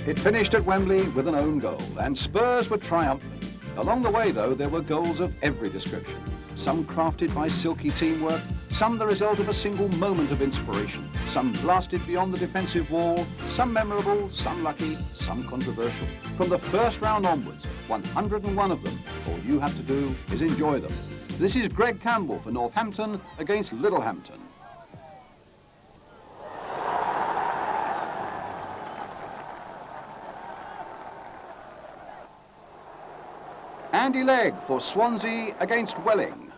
It finished at Wembley with an own goal, and Spurs were triumphant. Along the way, though, there were goals of every description. Some crafted by silky teamwork, some the result of a single moment of inspiration, some blasted beyond the defensive wall, some memorable, some lucky, some controversial. From the first round onwards, 101 of them. All you have to do is enjoy them. This is Greg Campbell for Northampton against Littlehampton. Andy Legg for Swansea against Welling.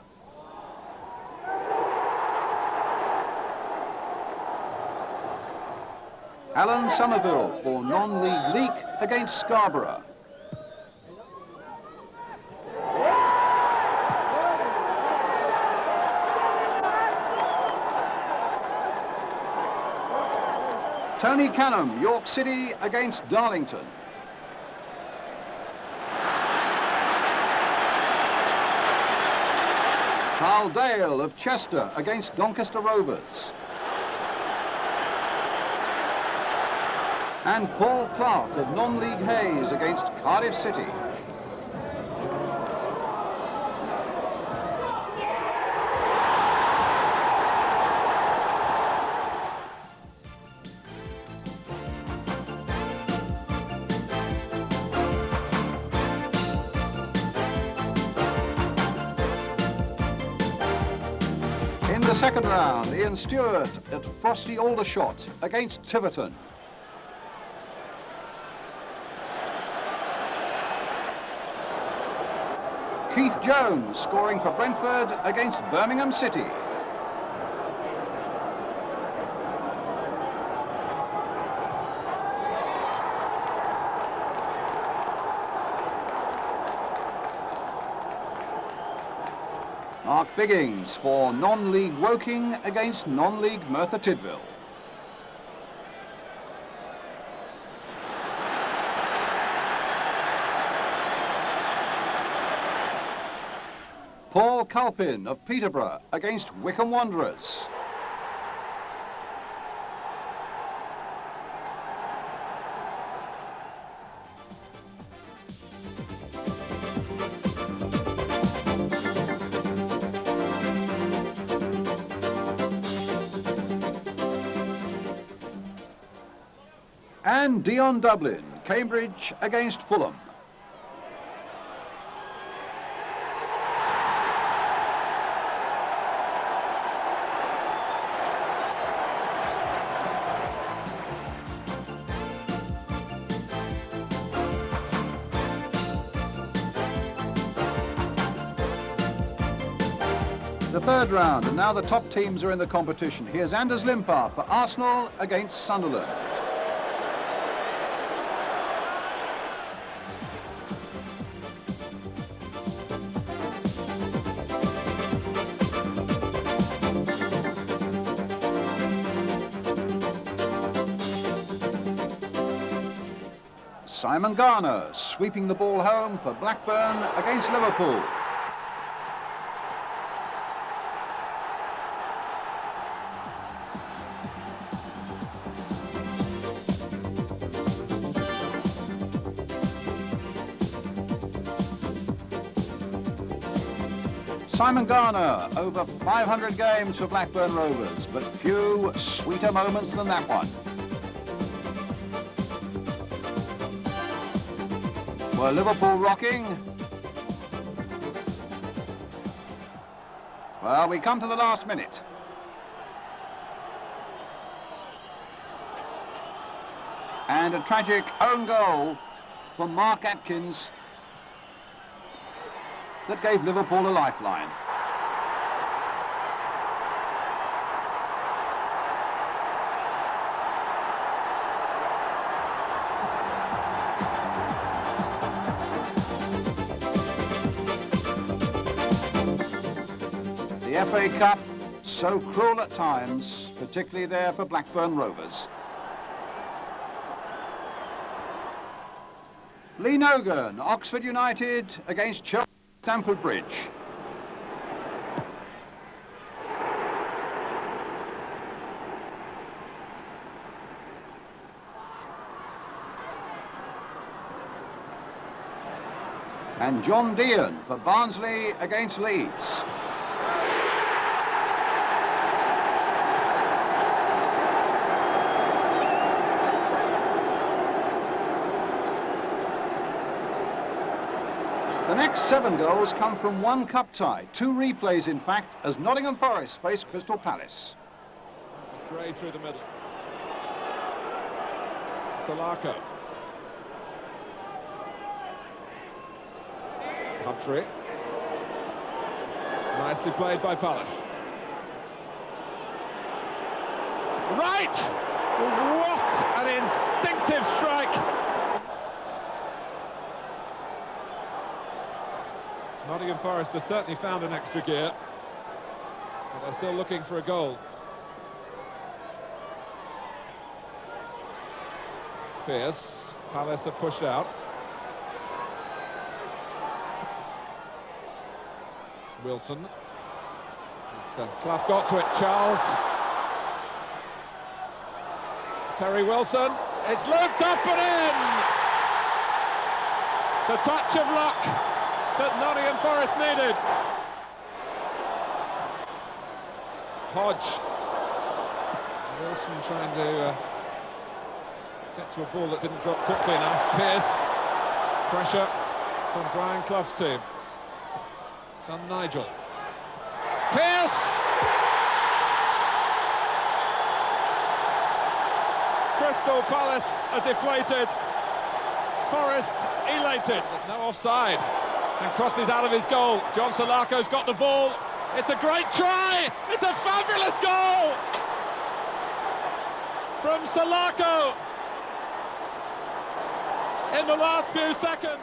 Alan Somerville for non-league Leek against Scarborough. Tony Canham, York City against Darlington. Carl Dale of Chester against Doncaster Rovers. And Paul Clark of non-league Hayes against Cardiff City. In the second round, Ian Stewart at Frosty Aldershot against Tiverton. Keith Jones scoring for Brentford against Birmingham City. Mark Biggins for non-league Woking against non-league Merthyr Tydfil. Paul Culpin of Peterborough against Wycombe Wanderers. And Dion Dublin, Cambridge against Fulham. The third round, and now the top teams are in the competition. Here's Anders Limpar for Arsenal against Sunderland. Simon Garner sweeping the ball home for Blackburn against Liverpool. Simon Garner, over 500 games for Blackburn Rovers, but few sweeter moments than that one. Were Liverpool rocking? Well, we come to the last minute. And a tragic own goal for Mark Atkins that gave Liverpool a lifeline. The FA Cup, so cruel at times, particularly there for Blackburn Rovers. Lee Nogan, Oxford United against Chelsea, Stamford Bridge. And John Dean for Barnsley against Leeds. The next 7 goals come from one cup tie, 2 replays in fact, as Nottingham Forest face Crystal Palace. It's Gray through the middle. Salako. Humphrey. Nicely played by Palace. Right! What an instinctive strike! Nottingham Forest has certainly found an extra gear, but they're still looking for a goal. Pearce, Palace have pushed out. Wilson. Clough got to it, Charles. Terry Wilson, it's looped up and in! The touch of luck that Nottingham Forest needed. Hodge. Wilson trying to get to a ball that didn't drop quickly enough. Pearce. Pressure from Brian Clough's team. Son Nigel. Pearce! Crystal Palace are deflated. Forest elated. There's no offside. And crosses out of his goal. John Salako's got the ball. It's a great try! It's a fabulous goal! From Salako! In the last few seconds.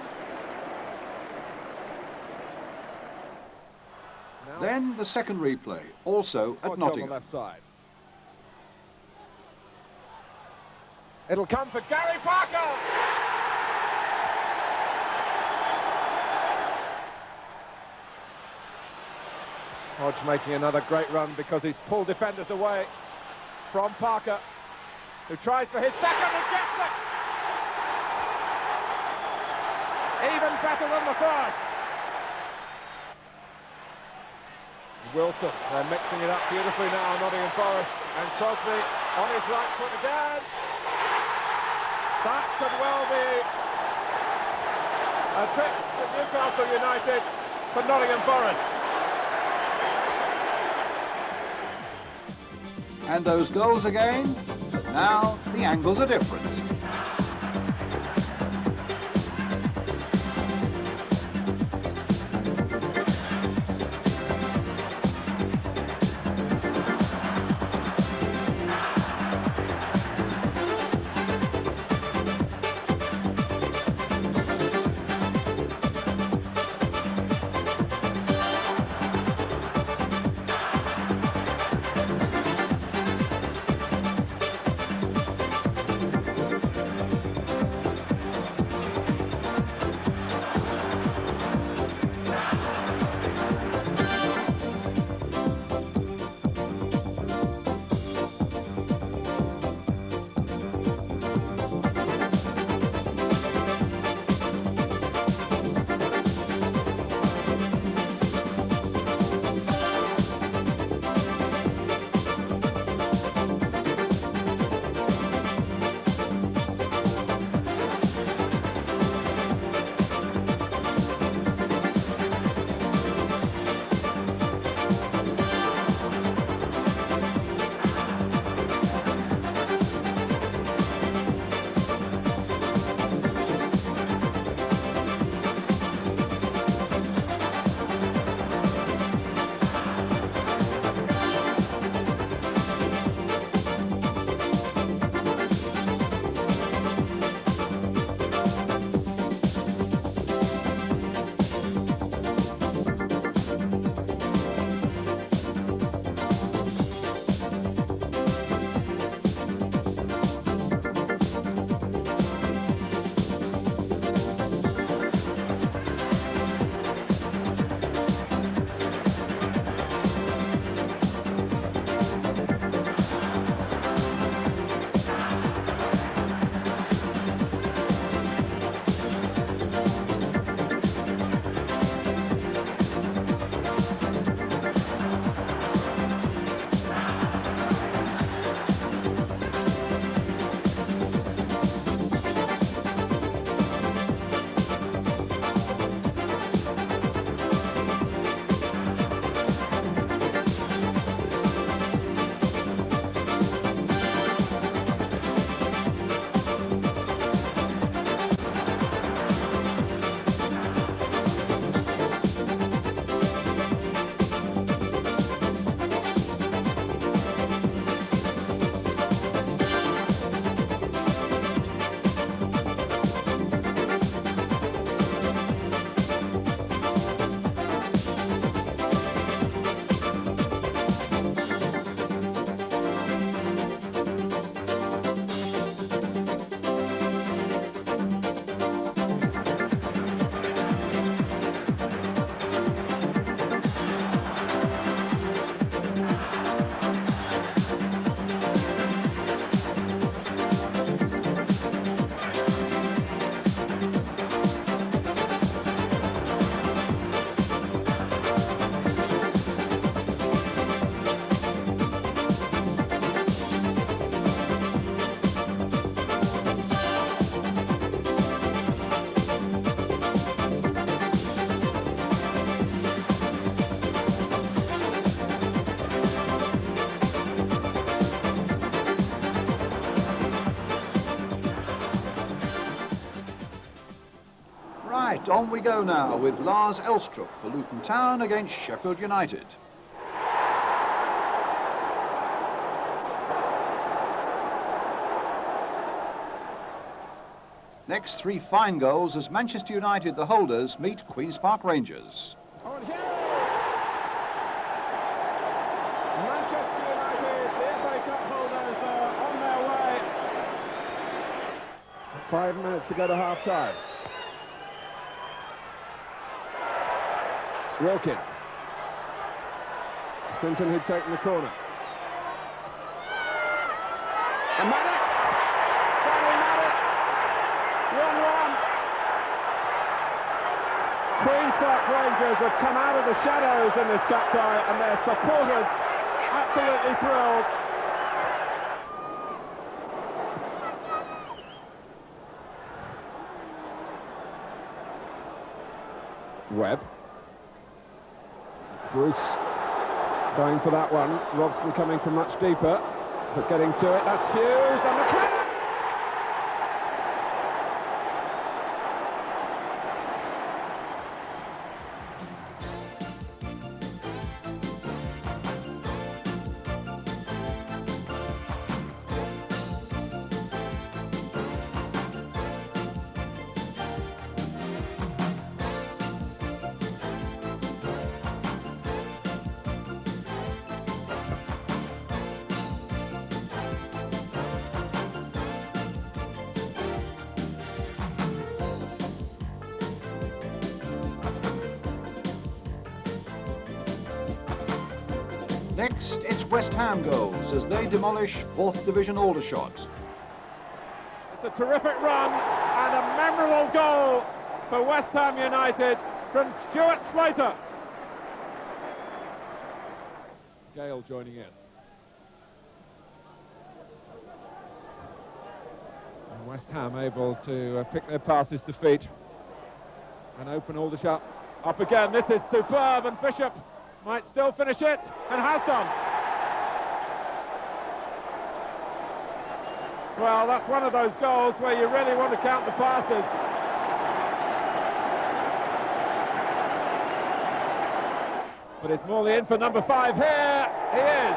Then the second replay, also at Hodge Nottingham. on the left side. It'll come for Gary Parker! Hodge making another great run because he's pulled defenders away from Parker, who tries for his second and gets it! Even better than the first. Wilson, they're mixing it up beautifully now, Nottingham Forest, and Crosby on his right foot again. That could well be a trick to Newcastle United for Nottingham Forest. And those goals again, now the angles are different. Right, on we go now with Lars Elstrup for Luton Town against Sheffield United. Next, 3 fine goals as Manchester United, the holders, meet Queen's Park Rangers. Manchester United, the FA Cup holders, are on their way. 5 minutes to go to half-time. Wilkins. Sinton who'd taken the corner. And Maddox! Danny Maddox! 1-1. Queen's Park Rangers have come out of the shadows in this cup tie, and their supporters absolutely thrilled. Webb. Bruce going for that one. Robson coming from much deeper, but getting to it. That's Hughes and McLean. Next, it's West Ham goals as they demolish 4th Division Aldershot. It's a terrific run and a memorable goal for West Ham United from Stuart Slater. Gale joining in. And West Ham able to pick their passes to feet and open Aldershot up again. This is superb, and Bishop might still finish it, and has done. Well, that's one of those goals where you really want to count the passes. But it's Morley in for number 5 here. He is.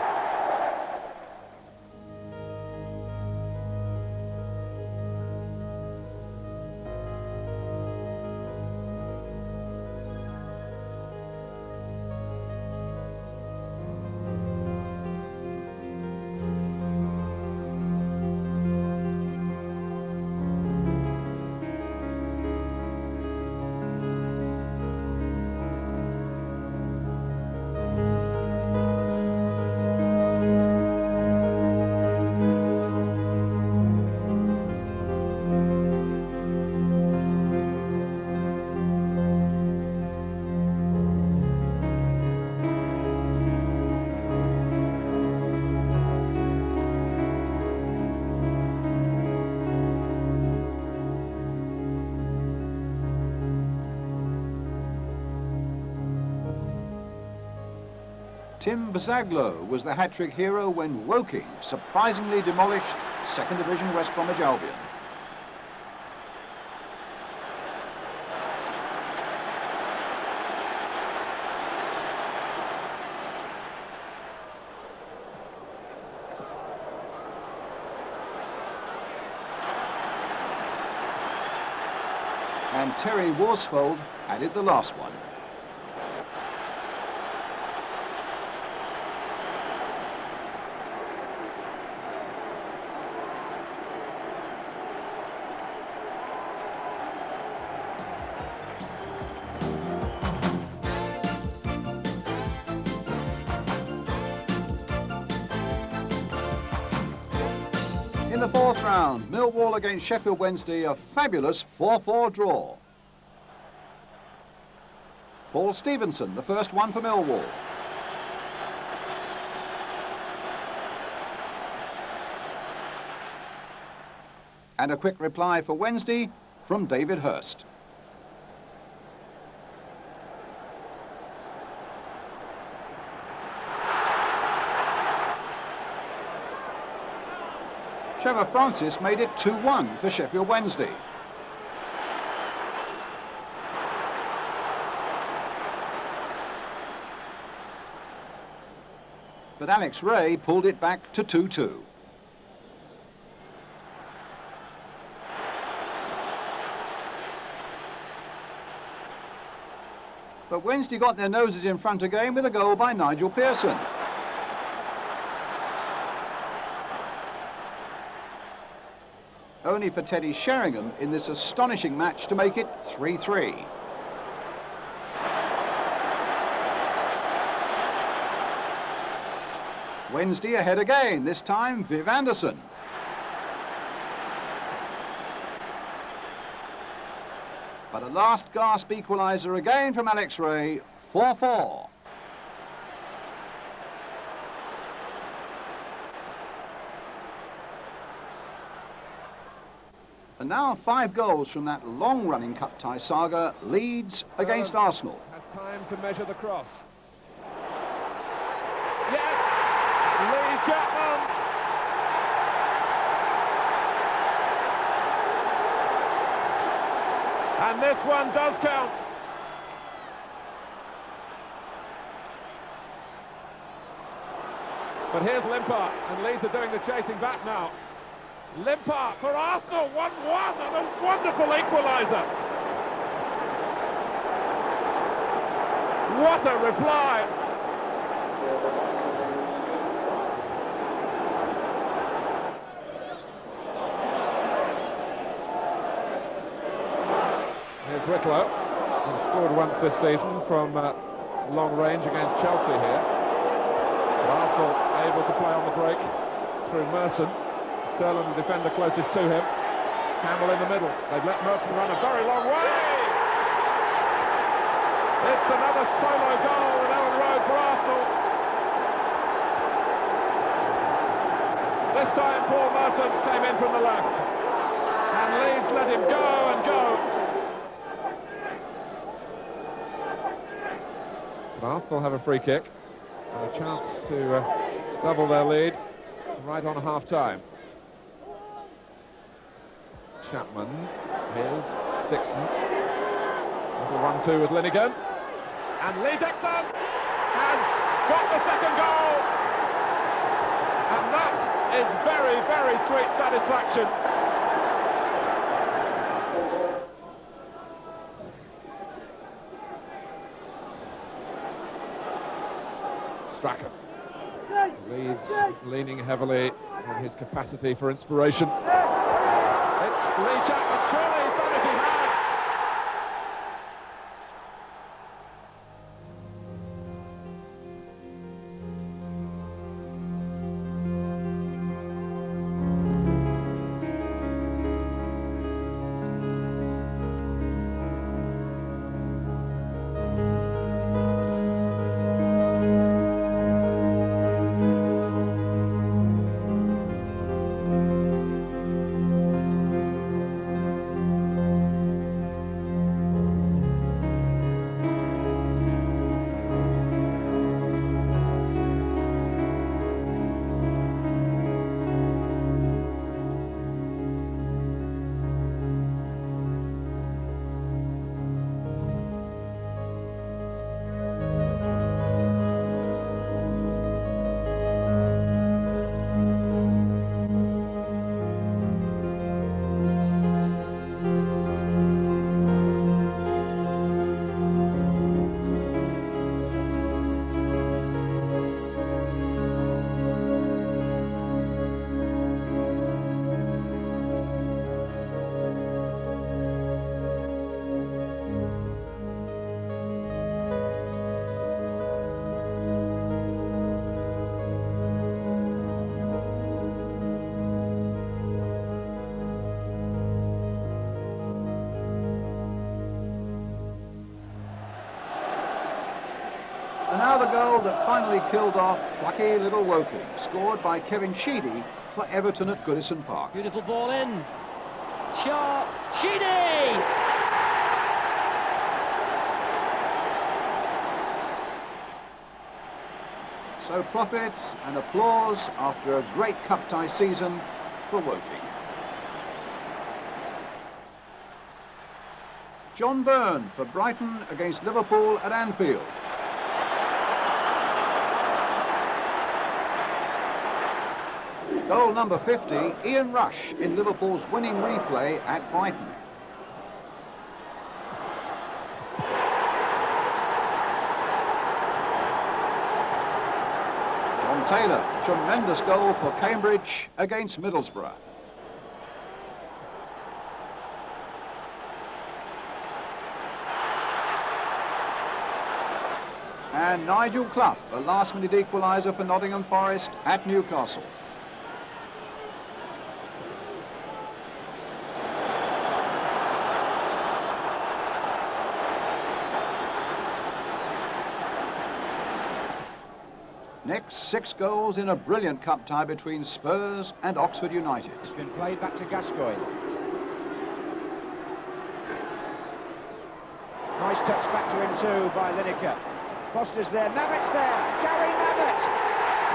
Tim Bazaglo was the hat-trick hero when Woking surprisingly demolished 2nd Division West Bromwich Albion. And Terry Worsfold added the last one. In the 4th round, Millwall against Sheffield Wednesday, a fabulous 4-4 draw. Paul Stevenson, the first one for Millwall. And a quick reply for Wednesday from David Hurst. Trevor Francis made it 2-1 for Sheffield Wednesday. But Alex Rae pulled it back to 2-2. But Wednesday got their noses in front again with a goal by Nigel Pearson. Only for Teddy Sheringham in this astonishing match to make it 3-3. Wednesday ahead again, this time Viv Anderson. But a last gasp equaliser again from Alex Rae, 4-4. And now 5 goals from that long-running cup tie saga. Leeds against Arsenal. Has time to measure the cross. Yes! Lee Chapman! And this one does count. But here's Limpar, and Leeds are doing the chasing back now. Limpar for Arsenal, 1-1, and a wonderful equaliser. What a reply. Here's Whitlow, who scored once this season from long range against Chelsea here. But Arsenal able to play on the break through Merson. Sterling, the defender closest to him. Campbell in the middle. They've let Merson run a very long way. It's another solo goal at Ellen Road for Arsenal. This time Paul Merson came in from the left. And Leeds let him go and go. But Arsenal have a free kick and a chance to double their lead right on half-time. Chapman, here's Dixon. Little 1-2 with Linnigan. And Lee Dixon has got the second goal. And that is very, very sweet satisfaction. Strachan. Leeds leaning heavily on his capacity for inspiration. It's Lee Chapman, surely he's done if he had. And now the goal that finally killed off plucky little Woking, scored by Kevin Sheedy for Everton at Goodison Park. Beautiful ball in. Sharp. Sheedy! So profit and applause after a great cup tie season for Woking. John Byrne for Brighton against Liverpool at Anfield. Goal number 50, Ian Rush in Liverpool's winning replay at Brighton. John Taylor, tremendous goal for Cambridge against Middlesbrough. And Nigel Clough, a last-minute equaliser for Nottingham Forest at Newcastle. Next, 6 goals in a brilliant cup tie between Spurs and Oxford United. It's been played back to Gascoigne. Nice touch back to him too by Lineker. Foster's there, Mavitt's there, Gary Mavitt!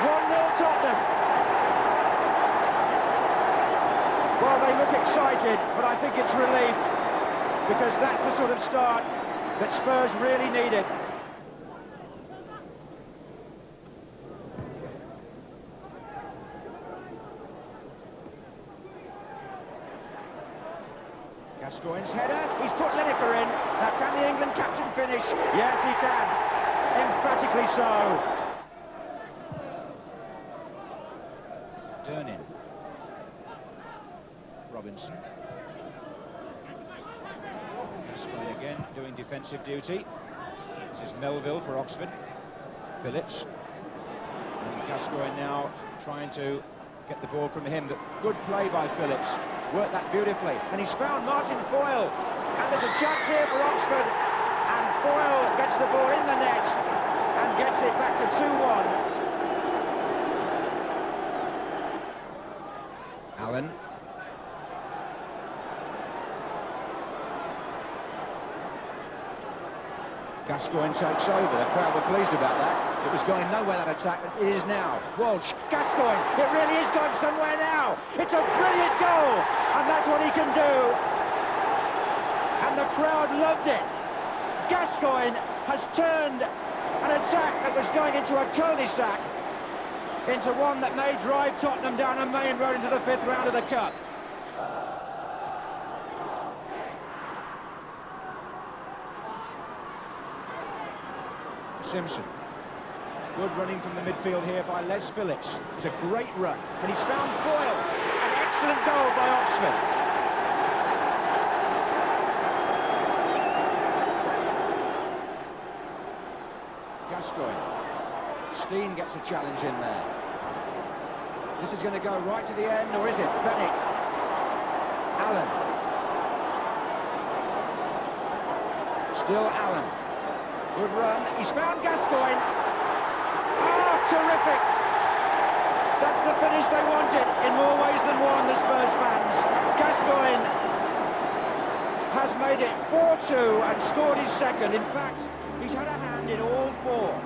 1-0 Tottenham. Well, they look excited, but I think it's relief, because that's the sort of start that Spurs really needed. Gascoigne's header, he's put Lineker in. Now can the England captain finish? Yes, he can. Emphatically so. Durnin. Robinson. Gascoigne again doing defensive duty. This is Melville for Oxford. Phillips. And Gascoigne now trying to get the ball from him, but good play by Phillips. Worked that beautifully, and he's found Martin Foyle, and there's a chance here for Oxford, and Foyle gets the ball in the net and gets it back to 2-1. Allen. Gascoigne takes over. The crowd were pleased about that. It was going nowhere, that attack, but it is now. Walsh, Gascoigne, it really is going somewhere now. It's a brilliant goal, and that's what he can do. And the crowd loved it. Gascoigne has turned an attack that was going into a cul-de-sac into one that may drive Tottenham down a main road into the 5th round of the Cup. Simpson. Good running from the midfield here by Les Phillips. It's a great run, and he's found Foyle. An excellent goal by Oxford. Gascoigne. Steen gets the challenge in there. This is going to go right to the end, or is it? Fenwick. Allen. Still Allen. Good run. He's found Gascoigne. Oh, terrific! That's the finish they wanted in more ways than one, the Spurs fans. Gascoigne has made it 4-2 and scored his second. In fact, he's had a hand in all 4.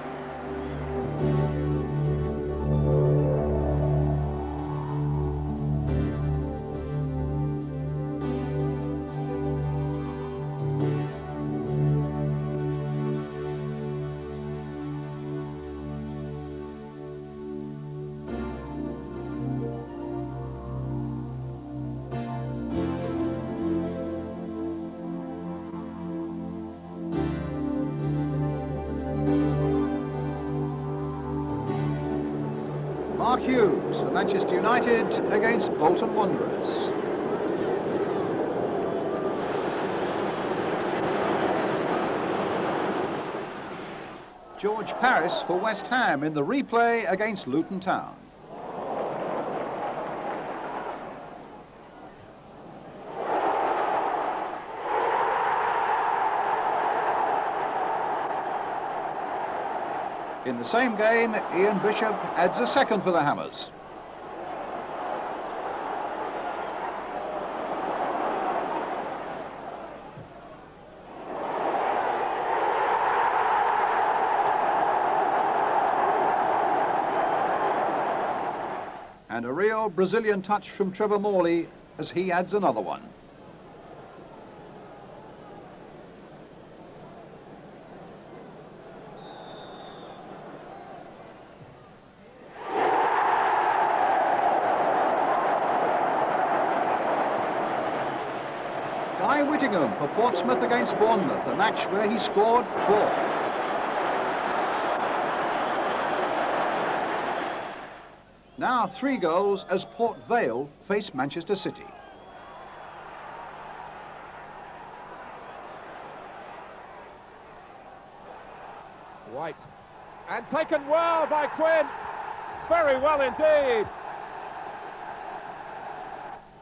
Mark Hughes for Manchester United against Bolton Wanderers. George Paris for West Ham in the replay against Luton Town. In the same game, Ian Bishop adds a second for the Hammers. And a real Brazilian touch from Trevor Morley as he adds another one. Guy Whittingham for Portsmouth against Bournemouth, a match where he scored 4. Now 3 goals as Port Vale face Manchester City. White, and taken well by Quinn. Very well indeed.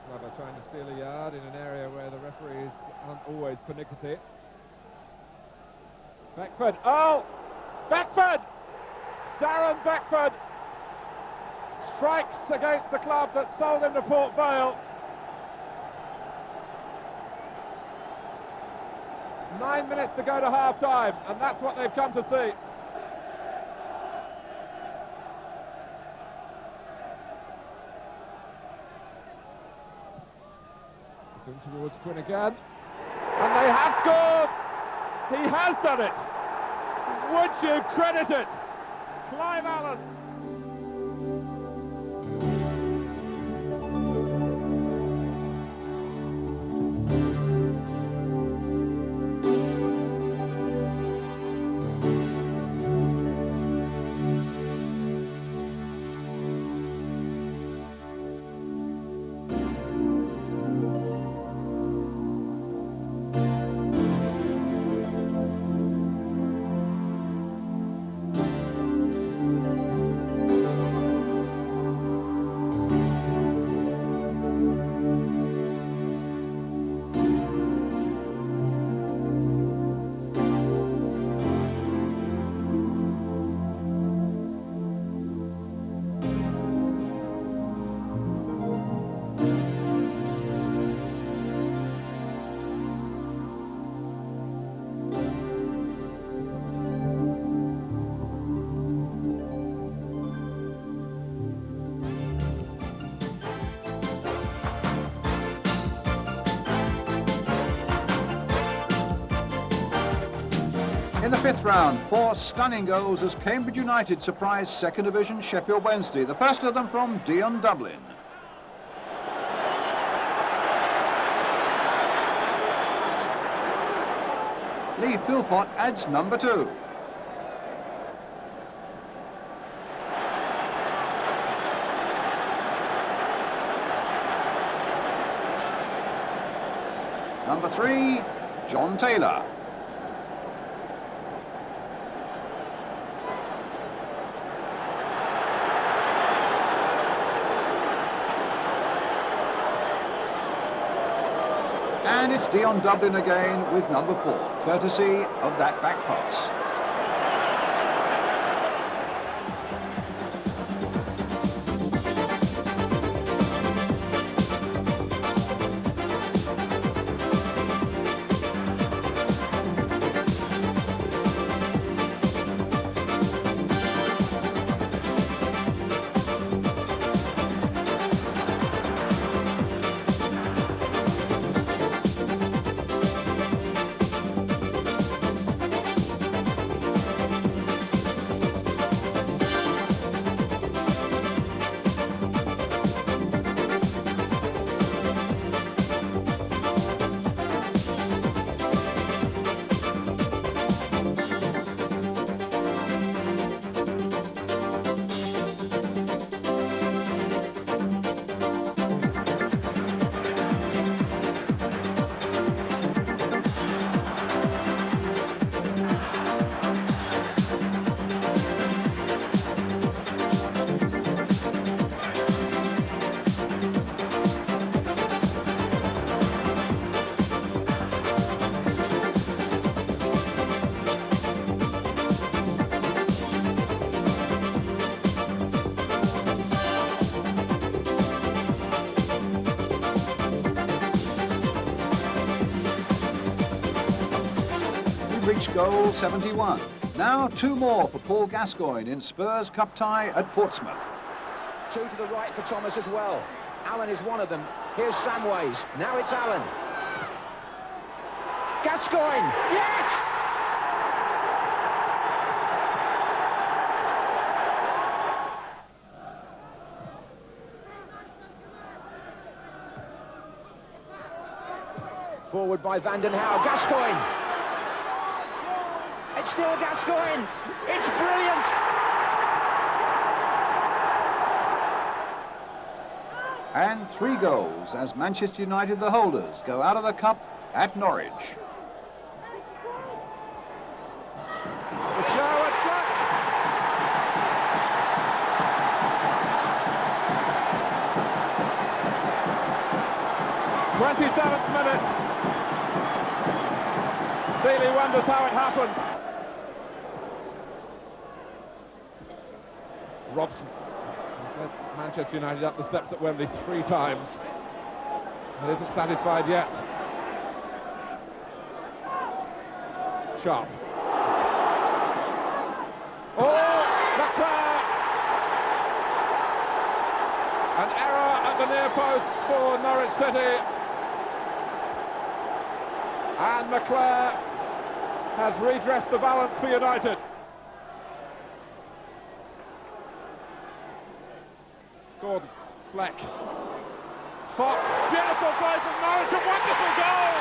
Glover trying to steal a yard in an area where the referees aren't always pernickety. Beckford, oh! Beckford! Darren Beckford strikes against the club that sold him to Port Vale. 9 minutes to go to half-time, and that's what they've come to see. It's in towards Quinn again, and they have scored! He has done it! Would you credit it? Clive Allen. In the 5th round, 4 stunning goals as Cambridge United surprised 2nd Division Sheffield Wednesday, the first of them from Dion Dublin. Lee Philpott adds number 2. Number 3, John Taylor. And it's Dion Dublin again with number 4, courtesy of that back pass. Reached goal 71. Now 2 more for Paul Gascoigne in Spurs Cup tie at Portsmouth. 2 to the right for Thomas as well. Allen is one of them. Here's Samways. Now it's Allen. Gascoigne! Yes! Forward by Van den Hauwe. Gascoigne. It's still Gascoigne. It's brilliant. And 3 goals as Manchester United, the holders, go out of the cup at Norwich. The show at Jack. 27th minute. Seeley wonders how it happened. Robson has led Manchester United up the steps at Wembley 3 times. But isn't satisfied yet. Sharp. Oh, Leclerc! An error at the near post for Norwich City. And Leclerc has redressed the balance for United. Gordon, Fleck, Fox, beautiful play from Norwich, a wonderful goal!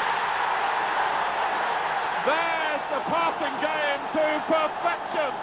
There's the passing game to perfection!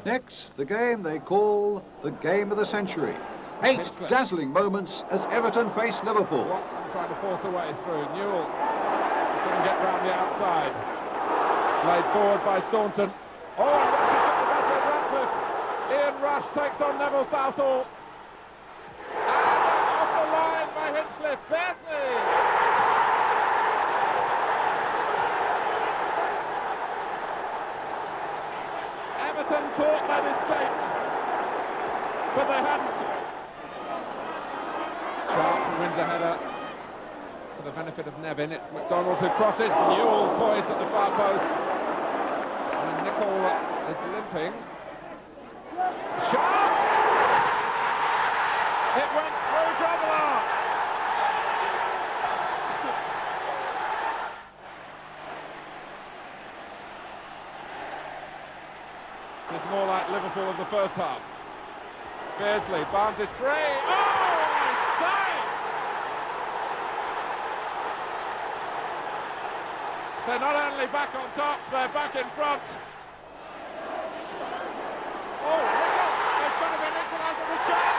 Next, the game they call the game of the century. 8 dazzling moments as Everton face Liverpool. Watson trying to force a way through. Newell couldn't get round the outside. Played forward by Staunton. Oh, and Rush has got the better of Ratcliffe. Ian Rush takes on Neville Southall. And off the line by Hinchcliffe. Beardsley. Everton thought they'd escaped, but they hadn't. Sharp wins a header for the benefit of Nevin. It's McDonald who crosses. Newell poised at the far post. And Nicol is limping. Sharp! It went through Grobbelaar. It's more like Liverpool of the first half. Beardsley, Barnes is free. Oh, I say! They're not only back on top, they're back in front. Oh, look out! There's going to be an equaliser with shot.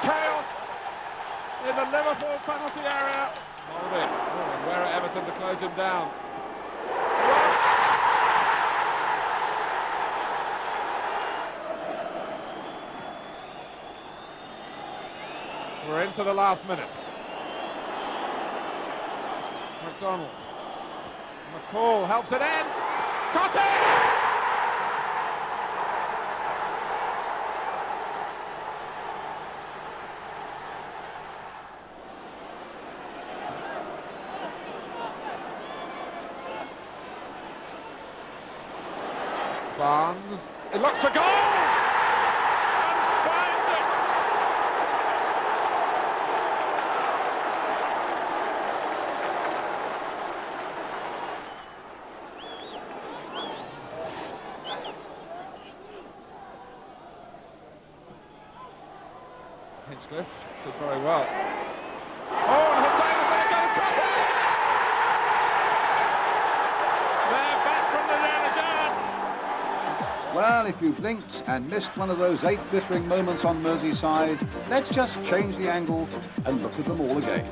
Chaos in the Liverpool penalty area. Moldy. Oh, and where are Everton to close him down? We're into the last minute. McDonald. McCall helps it in. Got it! Barnes. It looks for goal! And finds it! Hinchcliffe did very well. Oh, and Hussain is there going to cut it! They're back from the dead again! Well, if you blinked and missed one of those 8 glittering moments on Merseyside, let's just change the angle and look at them all again.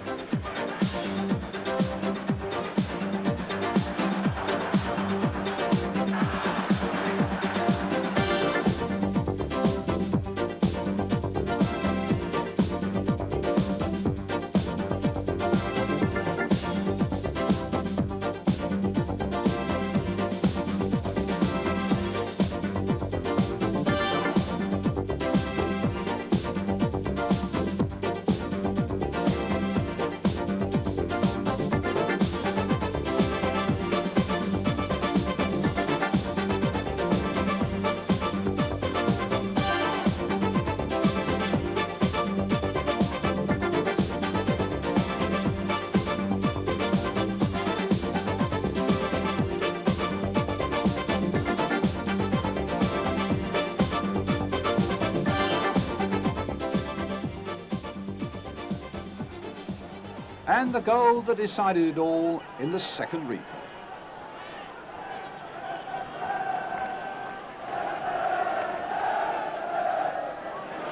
And the goal that decided it all in the second replay.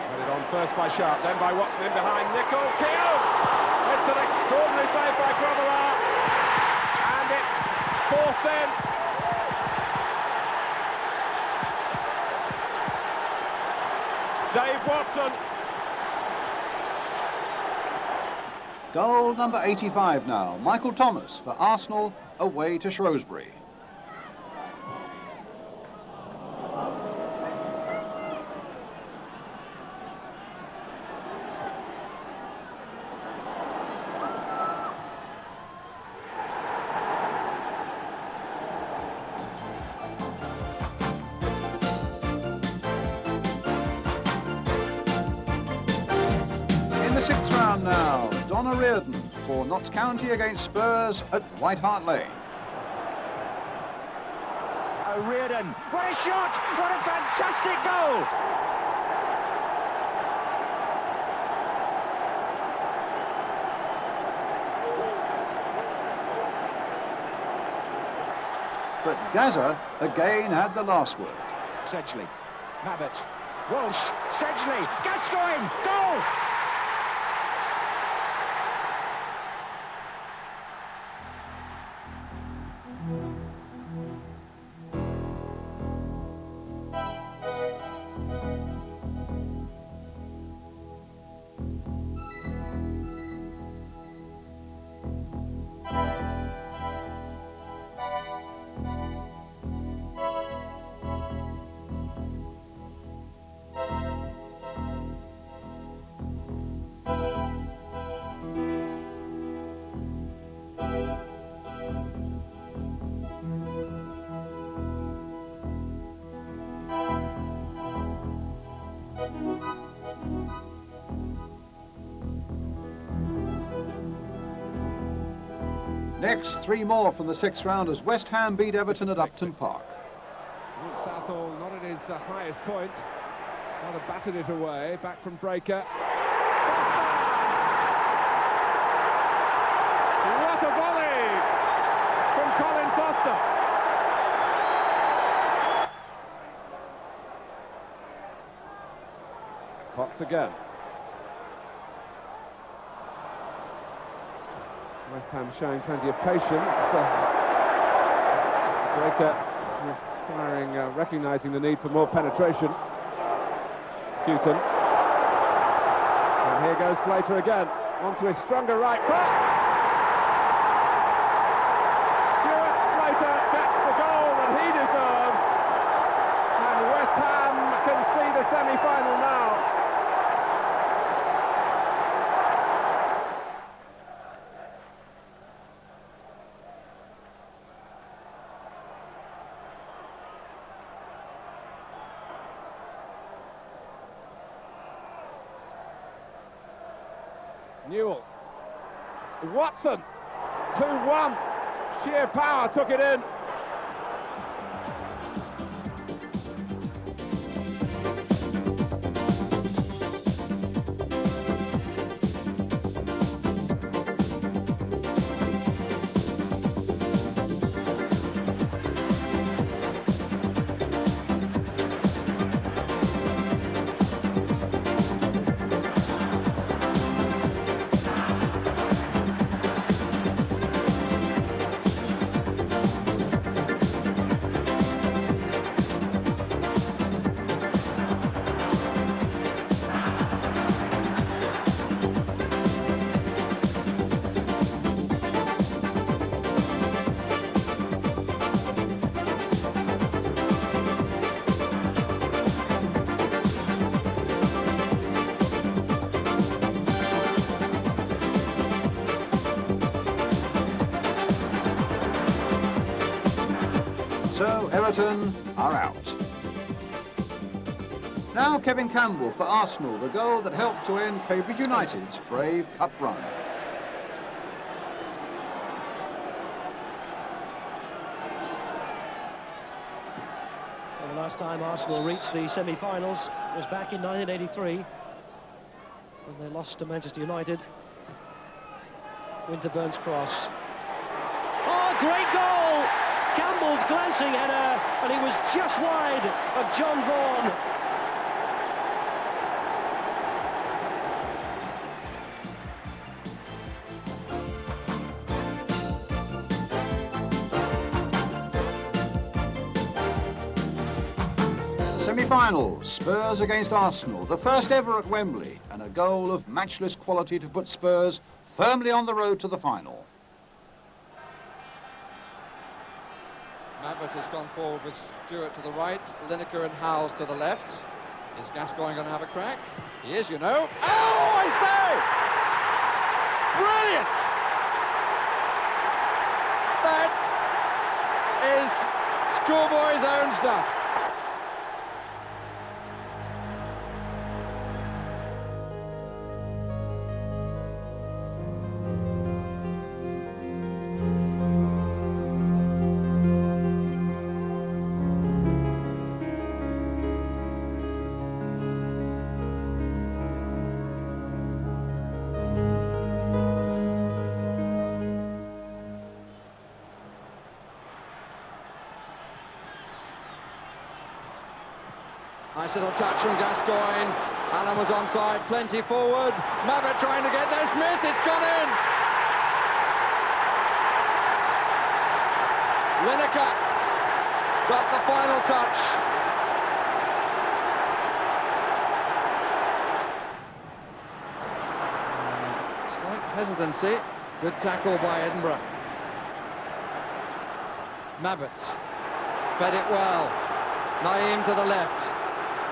Put it on first by Sharp, then by Watson in behind Nicol. Keogh! It's an extraordinary save by Grobbelaar. And it's forced in. Dave Watson. Goal number 85 now. Michael Thomas for Arsenal away to Shrewsbury. In the sixth round now, Donna Reardon for Notts County against Spurs at White Hart Lane. Reardon, what a shot! What a fantastic goal! But Gazza again had the last word. Sedgley, Mabbott, Walsh, Sedgley, Gascoigne, goal! Next, three more from the sixth round as West Ham beat Everton at Upton Park. Southall not at his highest point. Rather battered it away, back from Breaker. What a volley from Colin Foster. Fox again. West Ham showing plenty of patience. Breaker recognising the need for more penetration. Houghton. And here goes Slater again, onto his stronger right foot. Stuart Slater gets the goal that he deserves. And West Ham can see the semi-final now. Newell, Watson, 2-1, sheer power took it in. So Everton are out. Now Kevin Campbell for Arsenal, the goal that helped to end Cambridge United's brave cup run. Well, the last time Arsenal reached the semi-finals was back in 1983 when they lost to Manchester United Winterburn's cross. Oh, great goal! Campbell's glancing header, and he was just wide of John Vaughan. Semi-final, Spurs against Arsenal, the first ever at Wembley, and a goal of matchless quality to put Spurs firmly on the road to the final. Mabbutt has gone forward with Stewart to the right, Lineker and Howells to the left. Is Gascoigne going to have a crack? He is, you know. Oh, I say! Brilliant! That is schoolboy's own stuff. Nice little touch from Gascoigne. Allen was onside, plenty forward. Mabbutt trying to get there. Smith, it's gone in. Lineker got the final touch. Slight hesitancy. Good tackle by Edinburgh. Mabbutt fed it well. Naeem to the left.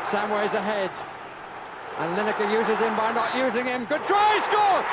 Samways ahead, and Lineker uses him by not using him. Good try, scored!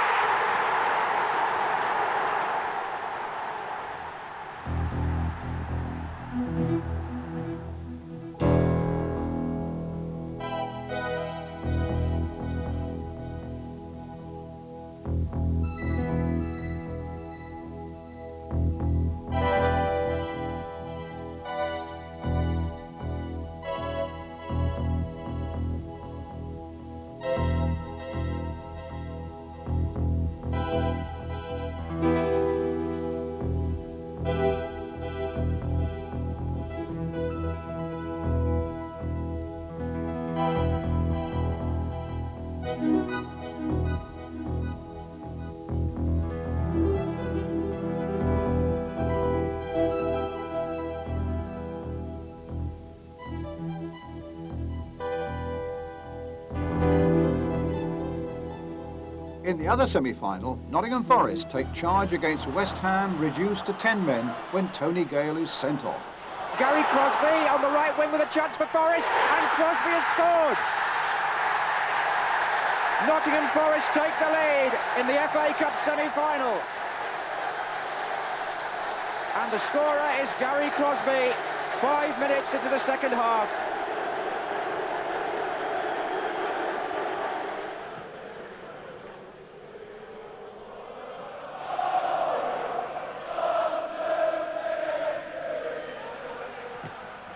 In the other semi-final, Nottingham Forest take charge against West Ham, reduced to 10 men when Tony Gale is sent off. Gary Crosby on the right wing with a chance for Forest, and Crosby has scored. Nottingham Forest take the lead in the FA Cup semi-final. And the scorer is Gary Crosby, 5 minutes into the second half.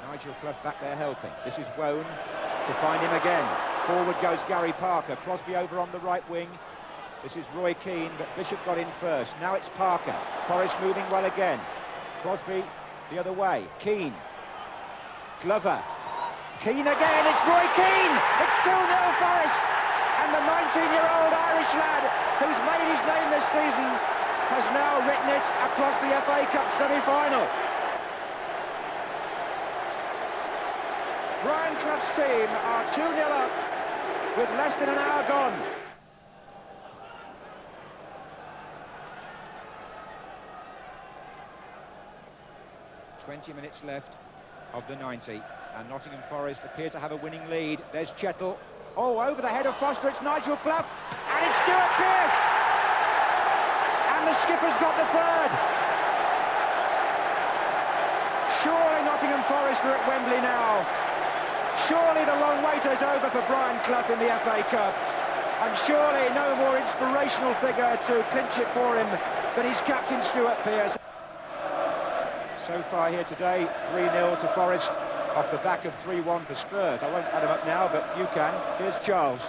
Nigel Clough back there helping. This is Wone to find him again. Forward goes Gary Parker. Crosby over on the right wing. This is Roy Keane, but Bishop got in first. Now it's Parker. Forrest moving well again. Crosby the other way. Keane. Glover. Keane again. It's Roy Keane. It's 2-0 Forest. And the 19-year-old Irish lad who's made his name this season has now written it across the FA Cup semi-final. Brian Clough's team are 2-0 up with less than an hour gone. "20 minutes left of the 90, and Nottingham Forest appear to have a winning lead. There's Chettle. Oh, over the head of Foster, it's Nigel Clough, and it's Stuart Pearce! And the skipper's got the third. Surely Nottingham Forest are at Wembley now. Surely the long wait is over for Brian Clough in the FA Cup. And surely no more inspirational figure to clinch it for him than his captain Stuart Pearce. So far here today, 3-0 to Forest off the back of 3-1 for Spurs. I won't add them up now, but you can. Here's Charles.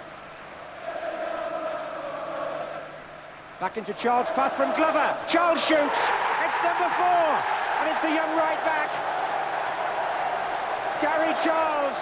Back into Charles' path from Glover. Charles shoots. It's number 4. And it's the young right back, Gary Charles.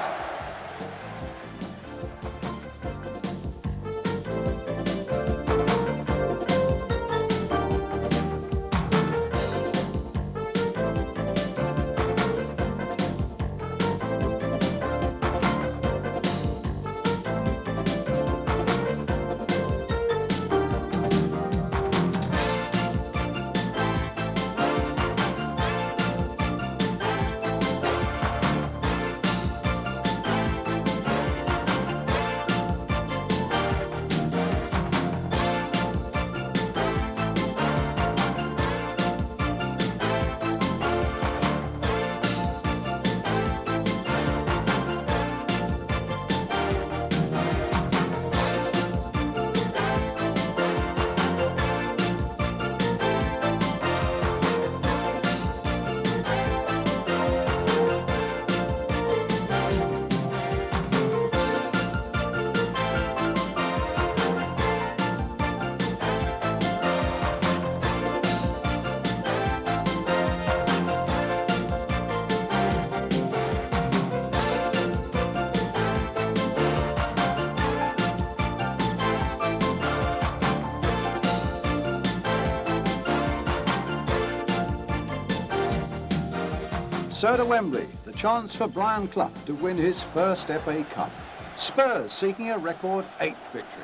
So to Wembley, the chance for Brian Clough to win his first FA Cup. Spurs seeking a record 8th victory.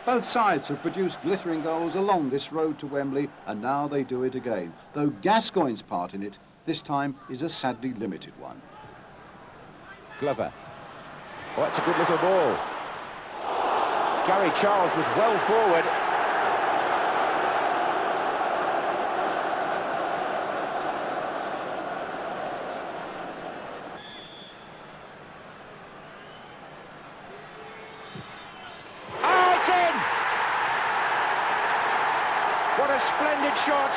Both sides have produced glittering goals along this road to Wembley, and now they do it again, though Gascoigne's part in it this time is a sadly limited one. Glover. Oh, it's a good little ball. Gary Charles was well forward. What a splendid shot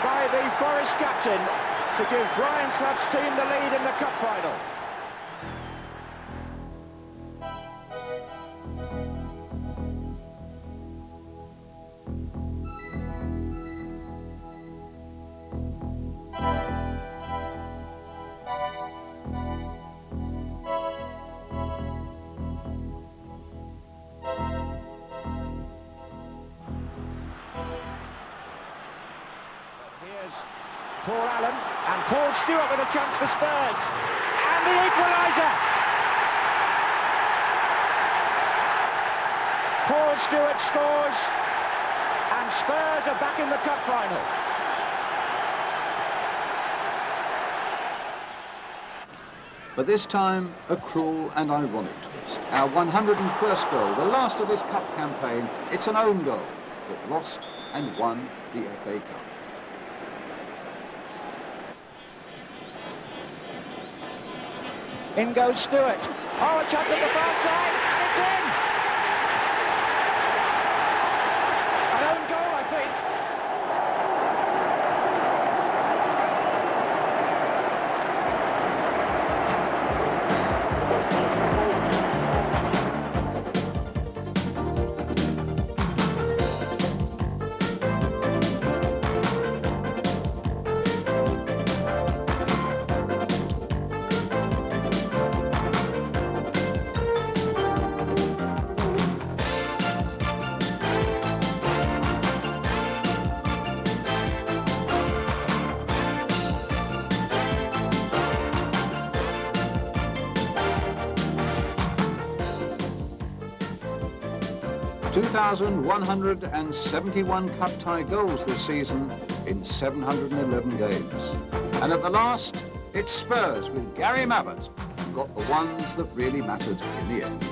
by the Forest captain to give Brian Clough's team the lead in the cup final. Paul Allen and Paul Stewart with a chance for Spurs, and the equaliser. Paul Stewart scores, and Spurs are back in the cup final. But this time, a cruel and ironic twist. Our 101st goal, the last of this cup campaign, it's an own goal that lost and won the FA Cup. In goes Stewart. Oh, a chance at the far side, and it's in! An own goal, I think. (2,171 cup tie goals this season in 711 games. And at the last, it's Spurs with Gary Mabbutt who got the ones that really mattered in the end.